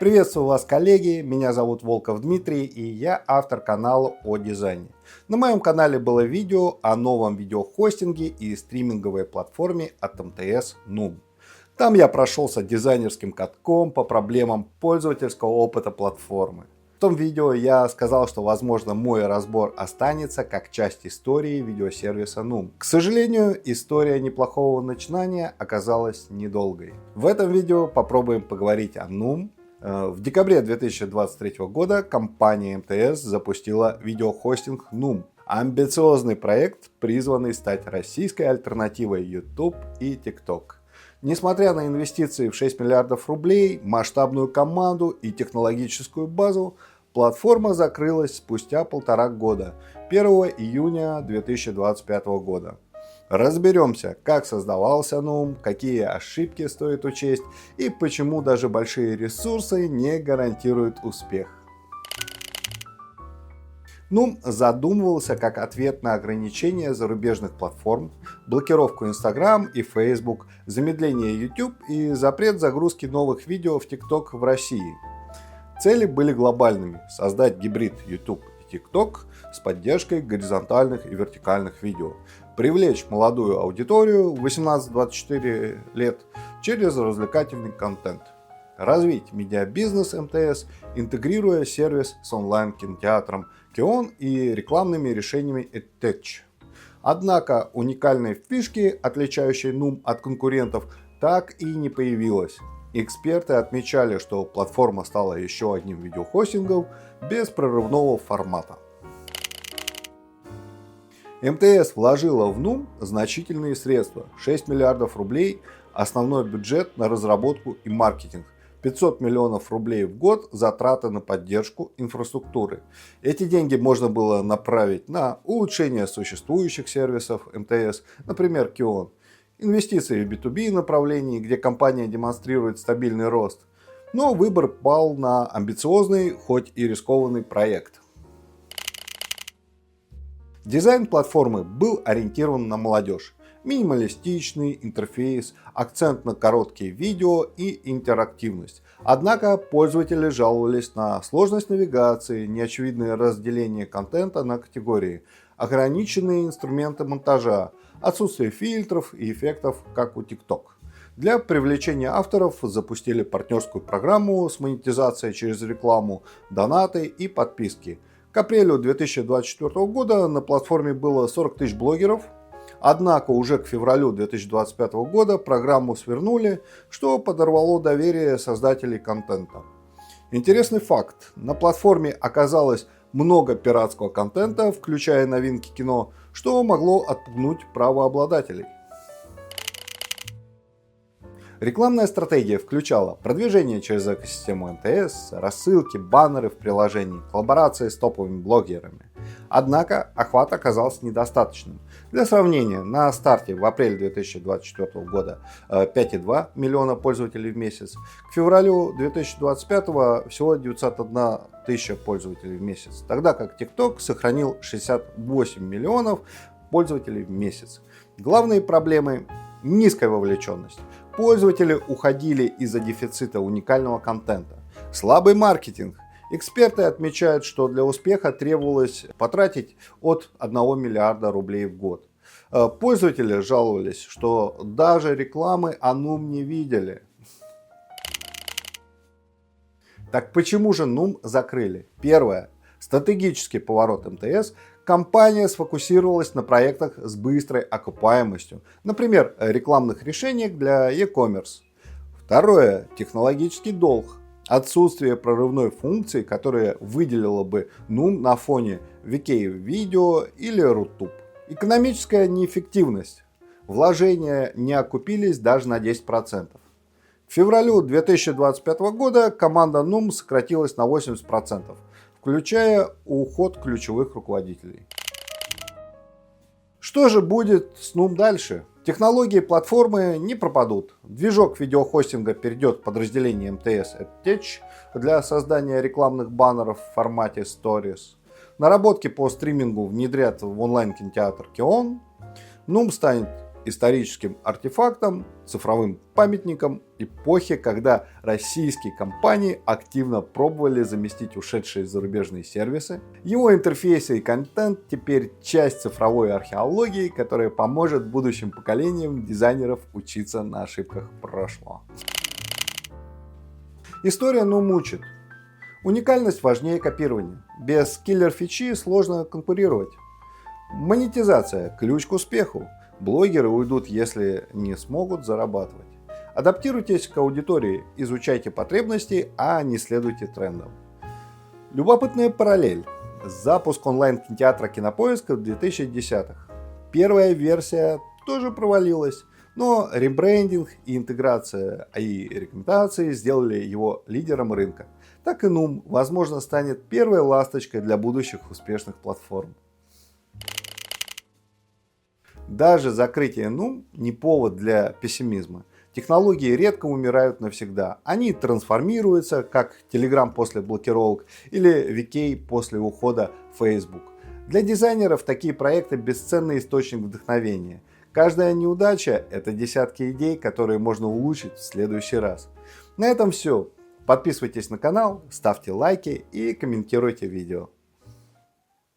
Приветствую вас, коллеги, меня зовут Волков Дмитрий и я автор канала о дизайне. На моем канале было видео о новом видеохостинге и стриминговой платформе от МТС Noom. Там я прошелся дизайнерским катком по проблемам пользовательского опыта платформы. В том видео я сказал, что возможно мой разбор останется как часть истории видеосервиса Noom. К сожалению, история неплохого начинания оказалась недолгой. В этом видео попробуем поговорить о Noom. В декабре 2023 года компания МТС запустила видеохостинг Noom. Амбициозный проект, призванный стать российской альтернативой YouTube и TikTok. Несмотря на инвестиции в 6 миллиардов рублей, масштабную команду и технологическую базу, платформа закрылась спустя 1,5 года, 1 июня 2025 года. Разберемся, как создавался Noom, какие ошибки стоит учесть и почему даже большие ресурсы не гарантируют успех. Noom задумывался как ответ на ограничения зарубежных платформ, блокировку Instagram и Facebook, замедление YouTube и запрет загрузки новых видео в TikTok в России. Цели были глобальными – создать гибрид YouTube и TikTok с поддержкой горизонтальных и вертикальных видео, привлечь молодую аудиторию 18-24 лет через развлекательный контент, развить медиабизнес МТС, интегрируя сервис с онлайн-кинотеатром Kion и рекламными решениями EdTech. Однако уникальной фишки, отличающей Noom от конкурентов, так и не появилось. Эксперты отмечали, что платформа стала еще одним видеохостингом без прорывного формата. МТС вложила в Noom значительные средства – 6 миллиардов рублей, основной бюджет на разработку и маркетинг, 500 миллионов рублей в год затраты на поддержку инфраструктуры. Эти деньги можно было направить на улучшение существующих сервисов МТС, например, Kion, инвестиции в B2B направлении, где компания демонстрирует стабильный рост. Но выбор пал на амбициозный, хоть и рискованный проект. Дизайн платформы был ориентирован на молодежь. Минималистичный интерфейс, акцент на короткие видео и интерактивность. Однако пользователи жаловались на сложность навигации, неочевидное разделение контента на категории, ограниченные инструменты монтажа, отсутствие фильтров и эффектов, как у TikTok. Для привлечения авторов запустили партнерскую программу с монетизацией через рекламу, донаты и подписки. К апрелю 2024 года на платформе было 40 тысяч блогеров. Однако уже к февралю 2025 года программу свернули, что подорвало доверие создателей контента. Интересный факт. На платформе оказалось много пиратского контента, включая новинки кино, что могло отпугнуть правообладателей. Рекламная стратегия включала продвижение через экосистему МТС, рассылки, баннеры в приложении, коллаборации с топовыми блогерами. Однако охват оказался недостаточным. Для сравнения, на старте в апреле 2024 года 5,2 миллиона пользователей в месяц, к февралю 2025 всего 901 тысяча пользователей в месяц, тогда как TikTok сохранил 68 миллионов пользователей в месяц. Главные проблемы – низкая вовлеченность. Пользователи уходили из-за дефицита уникального контента. Слабый маркетинг. Эксперты отмечают, что для успеха требовалось потратить от 1 миллиарда рублей в год. Пользователи жаловались, что даже рекламы о Noom не видели. Так почему же Noom закрыли? Первое. Стратегический поворот МТС. Компания сфокусировалась на проектах с быстрой окупаемостью, например, рекламных решениях для e-commerce. Второе. Технологический долг. Отсутствие прорывной функции, которая выделила бы Noom на фоне VK Video или Rutube. Экономическая неэффективность. Вложения не окупились даже на 10%. К февралю 2025 года команда Noom сократилась на 80%. Включая уход ключевых руководителей. Что же будет с Noom дальше? Технологии платформы не пропадут. Движок видеохостинга перейдет в подразделение МТС EdTech для создания рекламных баннеров в формате Stories. Наработки по стримингу внедрят в онлайн-кинотеатр Kion. Noom станет историческим артефактом, цифровым памятником эпохи, когда российские компании активно пробовали заместить ушедшие зарубежные сервисы. Его интерфейсы и контент теперь часть цифровой археологии, которая поможет будущим поколениям дизайнеров учиться на ошибках прошлого. История, мучит. Уникальность важнее копирования. Без киллер-фичи сложно конкурировать. Монетизация – ключ к успеху. Блогеры уйдут, если не смогут зарабатывать. Адаптируйтесь к аудитории, изучайте потребности, а не следуйте трендам. Любопытная параллель. Запуск онлайн-кинотеатра Кинопоиска в 2010-х. Первая версия тоже провалилась, но ребрендинг и интеграция AI рекомендаций сделали его лидером рынка. Так и Нум, возможно, станет первой ласточкой для будущих успешных платформ. Даже закрытие Нум не повод для пессимизма. Технологии редко умирают навсегда. Они трансформируются, как Telegram после блокировок или VK после ухода Facebook. Для дизайнеров такие проекты бесценный источник вдохновения. Каждая неудача – это десятки идей, которые можно улучшить в следующий раз. На этом все. Подписывайтесь на канал, ставьте лайки и комментируйте видео.